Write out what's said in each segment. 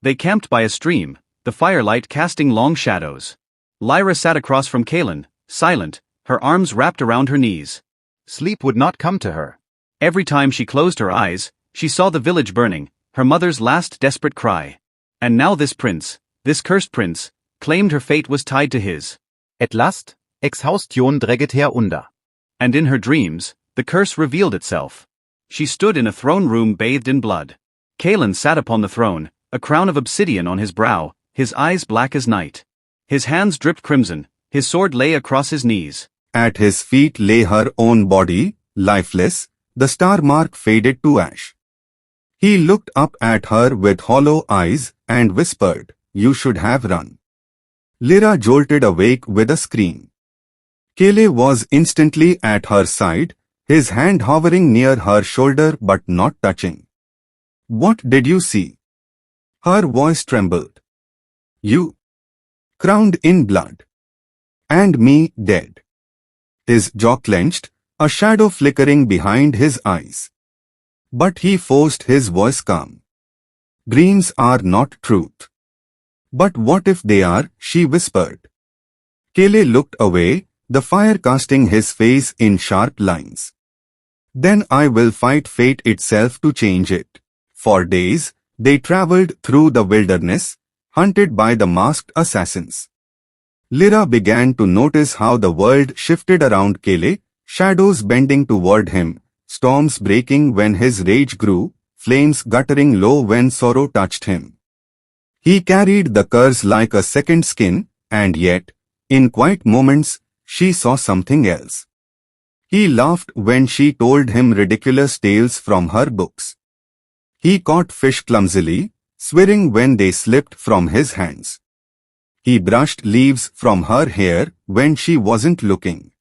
They camped by a stream, the firelight casting long shadows. Lyra sat across from Kaelen, silent, her arms wrapped around her knees. Sleep would not come to her. Every time she closed her eyes, she saw the village burning, her mother's last desperate cry. And now this prince, this cursed prince, claimed her fate was tied to his. Et last, exhaustion dreget herunter. And in her dreams, the curse revealed itself. She stood in a throne room bathed in blood. Kaelen sat upon the throne, a crown of obsidian on his brow, his eyes black as night. His hands dripped crimson, his sword lay across his knees. At his feet lay her own body, lifeless, the star mark faded to ash. He looked up at her with hollow eyes and whispered, "You should have run." Lyra jolted awake with a scream. Kaelen was instantly at her side, his hand hovering near her shoulder but not touching. "What did you see?" Her voice trembled. "You. Crowned in blood. And me dead." His jaw clenched, a shadow flickering behind his eyes. But he forced his voice calm. "Dreams are not truth." "But what if they are?" she whispered. Kaelen looked away, the fire casting his face in sharp lines. "Then I will fight fate itself to change it." For days, they traveled through the wilderness, hunted by the masked assassins. Lyra began to notice how the world shifted around Kaelen, shadows bending toward him, storms breaking when his rage grew, flames guttering low when sorrow touched him. He carried the curse like a second skin, and yet, in quiet moments, she saw something else. He laughed when she told him ridiculous tales from her books. He caught fish clumsily, swearing when they slipped from his hands. He brushed leaves from her hair when she wasn't looking.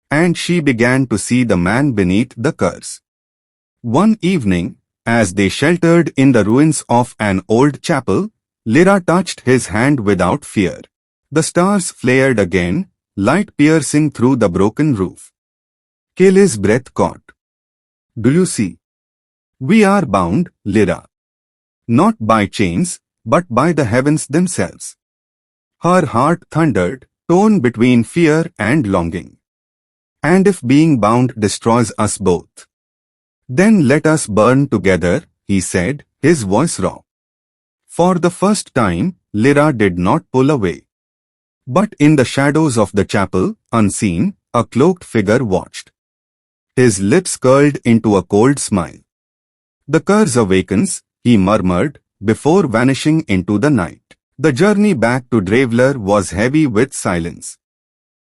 And she began to see the man beneath the curse. One evening, as they sheltered in the ruins of an old chapel, Lyra touched his hand without fear. The stars flared again, light piercing through the broken roof. Kaelen's breath caught. "Do you see? We are bound, Lyra. Not by chains, but by the heavens themselves." Her heart thundered, torn between fear and longing. "And if being bound destroys us both? Then let us burn together," he said, his voice raw. For the first time, Lyra did not pull away. But in the shadows of the chapel, unseen, a cloaked figure watched. His lips curled into a cold smile. "The curse awakens," he murmured, before vanishing into the night. The journey back to Draveler was heavy with silence.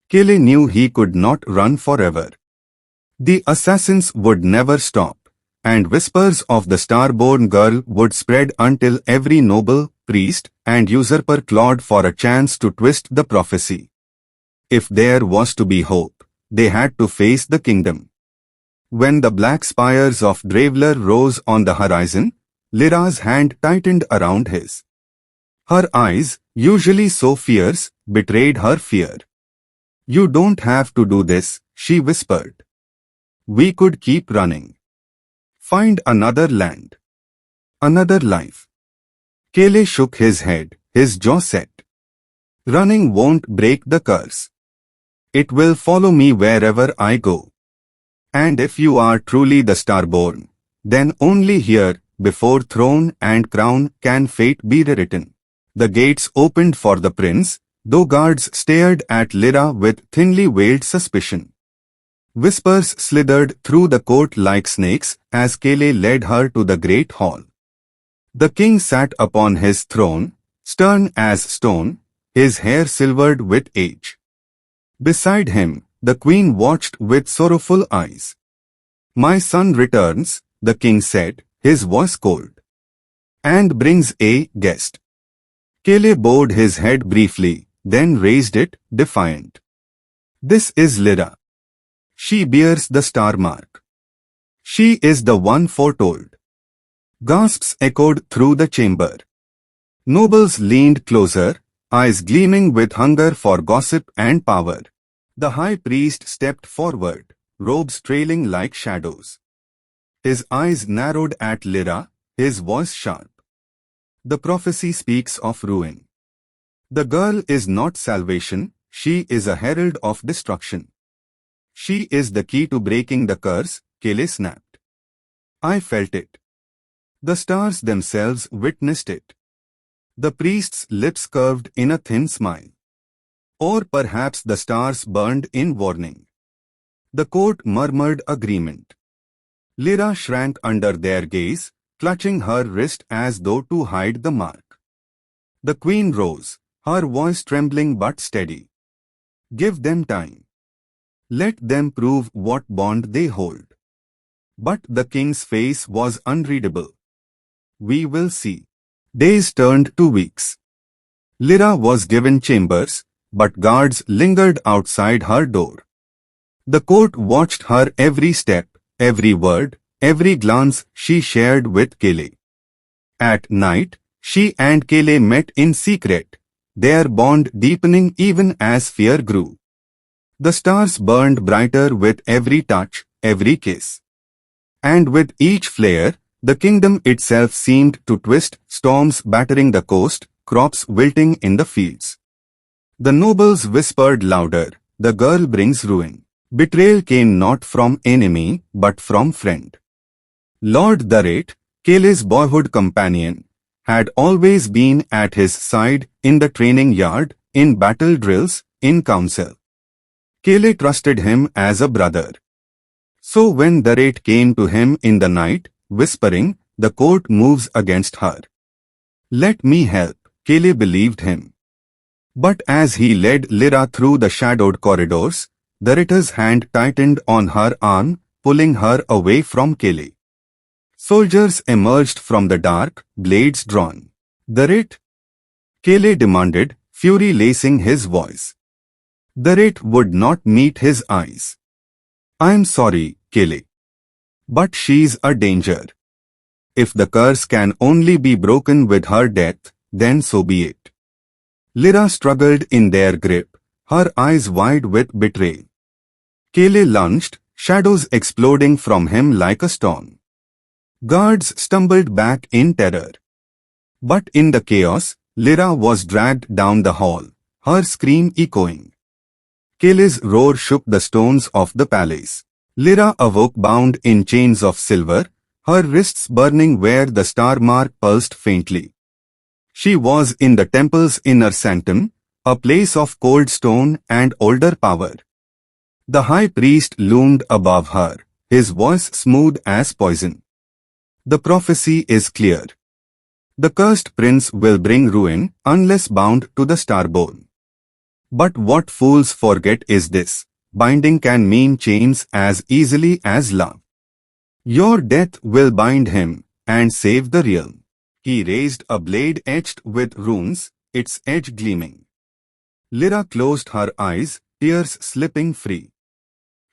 Kaelen knew he could not run forever. The assassins would never stop, and whispers of the Starborn Girl would spread until every noble, priest, and usurper clawed for a chance to twist the prophecy. If there was to be hope, they had to face the kingdom. When the black spires of Draveler rose on the horizon, Lyra's hand tightened around his. Her eyes, usually so fierce, betrayed her fear. "You don't have to do this," she whispered. "We could keep running. Find another land. Another life." Kaelen shook his head, his jaw set. "Running won't break the curse. It will follow me wherever I go. And if you are truly the Starborn, then only here, before throne and crown, can fate be rewritten." The gates opened for the prince, though guards stared at Lyra with thinly veiled suspicion. Whispers slithered through the court like snakes as Kaelen led her to the great hall. The king sat upon his throne, stern as stone, his hair silvered with age. Beside him, the queen watched with sorrowful eyes. "My son returns," the king said, his voice cold. "And brings a guest." Kaelen bowed his head briefly, then raised it, defiant. "This is Lyra. She bears the star mark. She is the one foretold." Gasps echoed through the chamber. Nobles leaned closer, eyes gleaming with hunger for gossip and power. The high priest stepped forward, robes trailing like shadows. His eyes narrowed at Lyra, his voice sharp. The prophecy speaks of ruin. The girl is not salvation, she is a herald of destruction. She is the key to breaking the curse, Kaelen snapped. I felt it. The stars themselves witnessed it. The priest's lips curved in a thin smile. Or perhaps the stars burned in warning. The court murmured agreement. Lyra shrank under their gaze, clutching her wrist as though to hide the mark. The queen rose, her voice trembling but steady. Give them time. Let them prove what bond they hold. But the king's face was unreadable. We will see. Days turned to weeks. Lyra was given chambers, but guards lingered outside her door. The court watched her every step, every word, every glance she shared with Kaelen. At night, she and Kaelen met in secret, their bond deepening even as fear grew. The stars burned brighter with every touch, every kiss. And with each flare, the kingdom itself seemed to twist, storms battering the coast, crops wilting in the fields. The nobles whispered louder, the girl brings ruin. Betrayal came not from enemy, but from friend. Lord Darret, Kaelen's boyhood companion, had always been at his side in the training yard, in battle drills, in council. Kaelen trusted him as a brother. So when Darret came to him in the night, whispering, the court moves against her. Let me help, Kaelen believed him. But as he led Lyra through the shadowed corridors, Darret's hand tightened on her arm, pulling her away from Kaelen. Soldiers emerged from the dark, blades drawn. Darret? Kaelen demanded, fury lacing his voice. Darret would not meet his eyes. I'm sorry, Kaelen. But she's a danger. If the curse can only be broken with her death, then so be it. Lyra struggled in their grip, her eyes wide with betrayal. Kaelen lunged, shadows exploding from him like a storm. Guards stumbled back in terror. But in the chaos, Lyra was dragged down the hall, her scream echoing. Kaelen's roar shook the stones of the palace. Lyra awoke bound in chains of silver, her wrists burning where the star mark pulsed faintly. She was in the temple's inner sanctum, a place of cold stone and older power. The high priest loomed above her, his voice smooth as poison. The prophecy is clear. The cursed prince will bring ruin unless bound to the Starborn. But what fools forget is this: binding can mean chains as easily as love. Your death will bind him and save the realm. He raised a blade etched with runes, its edge gleaming. Lyra closed her eyes, tears slipping free.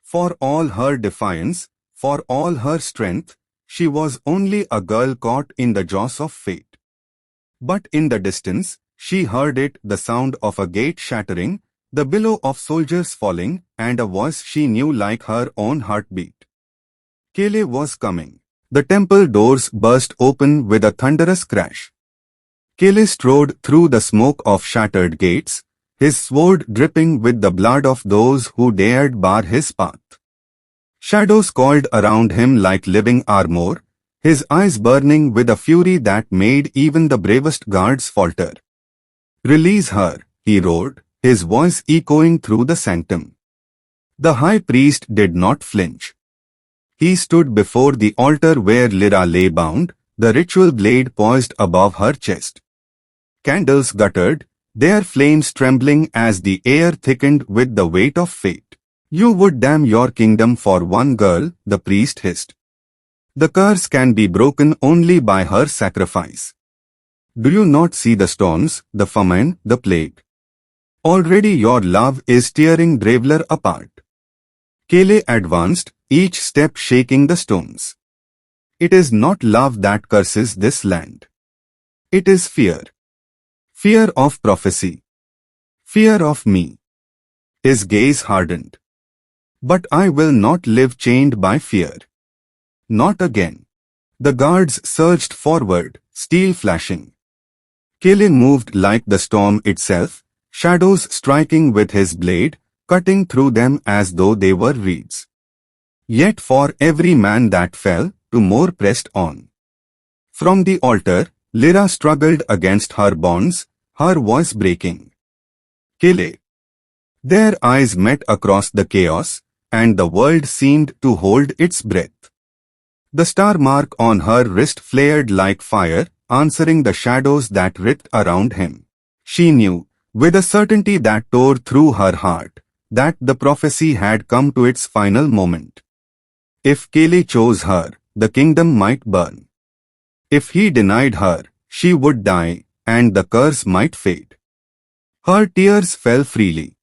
For all her defiance, for all her strength, she was only a girl caught in the jaws of fate. But in the distance, she heard it, the sound of a gate shattering, the bellow of soldiers falling, and a voice she knew like her own heartbeat. Kaelen was coming. The temple doors burst open with a thunderous crash. Kaelen strode through the smoke of shattered gates, his sword dripping with the blood of those who dared bar his path. Shadows coiled around him like living armor, his eyes burning with a fury that made even the bravest guards falter. Release her, he roared, his voice echoing through the sanctum. The high priest did not flinch. He stood before the altar where Lyra lay bound, the ritual blade poised above her chest. Candles guttered, their flames trembling as the air thickened with the weight of fate. You would damn your kingdom for one girl, the priest hissed. The curse can be broken only by her sacrifice. Do you not see the storms, the famine, the plague? Already your love is tearing Draveler apart. Kaelen advanced, each step shaking the stones. It is not love that curses this land. It is fear. Fear of prophecy. Fear of me. His gaze hardened. But I will not live chained by fear. Not again. The guards surged forward, steel flashing. Kaelen moved like the storm itself, shadows striking with his blade, cutting through them as though they were reeds. Yet for every man that fell, two more pressed on. From the altar, Lyra struggled against her bonds, her voice breaking. Kaelen. Their eyes met across the chaos, and the world seemed to hold its breath. The star mark on her wrist flared like fire, answering the shadows that writhed around him. She knew, with a certainty that tore through her heart, that the prophecy had come to its final moment. If Kaelen chose her, the kingdom might burn. If he denied her, she would die, and the curse might fade. Her tears fell freely.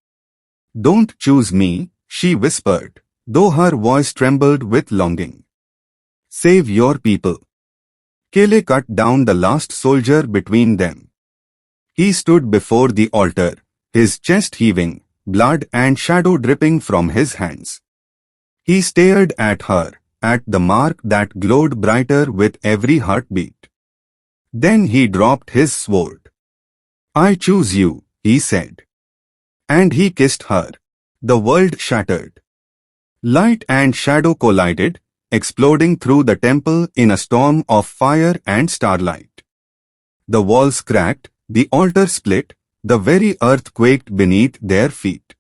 "Don't choose me," she whispered, though her voice trembled with longing. "Save your people." Kaelen cut down the last soldier between them. He stood before the altar, his chest heaving, blood and shadow dripping from his hands. He stared at her, at the mark that glowed brighter with every heartbeat. Then he dropped his sword. "I choose you," he said. And he kissed her. The world shattered. Light and shadow collided, exploding through the temple in a storm of fire and starlight. The walls cracked, the altar split, the very earth quaked beneath their feet.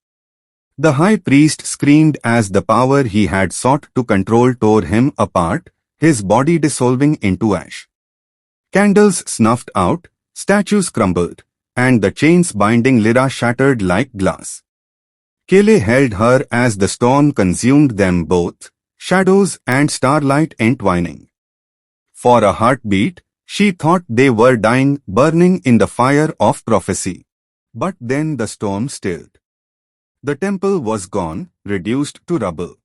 The high priest screamed as the power he had sought to control tore him apart, his body dissolving into ash. Candles snuffed out, statues crumbled, and the chains binding Lyra shattered like glass. Kaelen held her as the storm consumed them both, shadows and starlight entwining. For a heartbeat, she thought they were dying, burning in the fire of prophecy. But then the storm stilled. The temple was gone, reduced to rubble.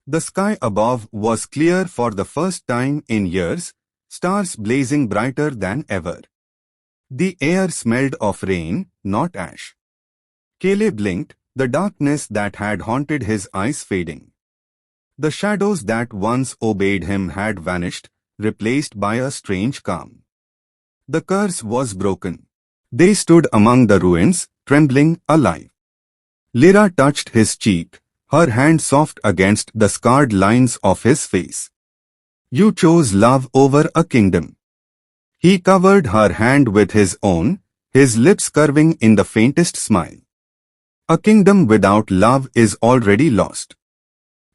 The sky above was clear for the first time in years, stars blazing brighter than ever. The air smelled of rain, not ash. Kaelen blinked, the darkness that had haunted his eyes fading. The shadows that once obeyed him had vanished, replaced by a strange calm. The curse was broken. They stood among the ruins, trembling, alive. Lyra touched his cheek, her hand soft against the scarred lines of his face. "You chose love over a kingdom." He covered her hand with his own, his lips curving in the faintest smile. "A kingdom without love is already lost."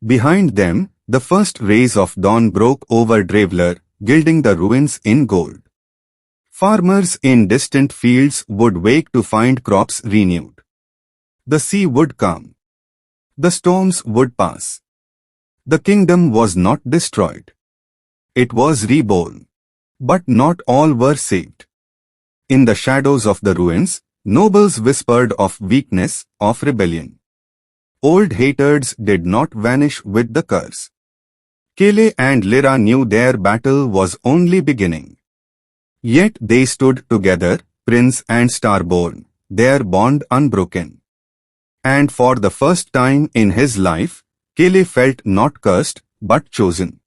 Behind them, the first rays of dawn broke over Draveler, gilding the ruins in gold. Farmers in distant fields would wake to find crops renewed. The sea would calm. The storms would pass. The kingdom was not destroyed. It was reborn. But not all were saved. In the shadows of the ruins, nobles whispered of weakness, of rebellion. Old hatreds did not vanish with the curse. Kaelen and Lyra knew their battle was only beginning. Yet they stood together, Prince and Starborn, their bond unbroken. And for the first time in his life, Kaelen felt not cursed, but chosen.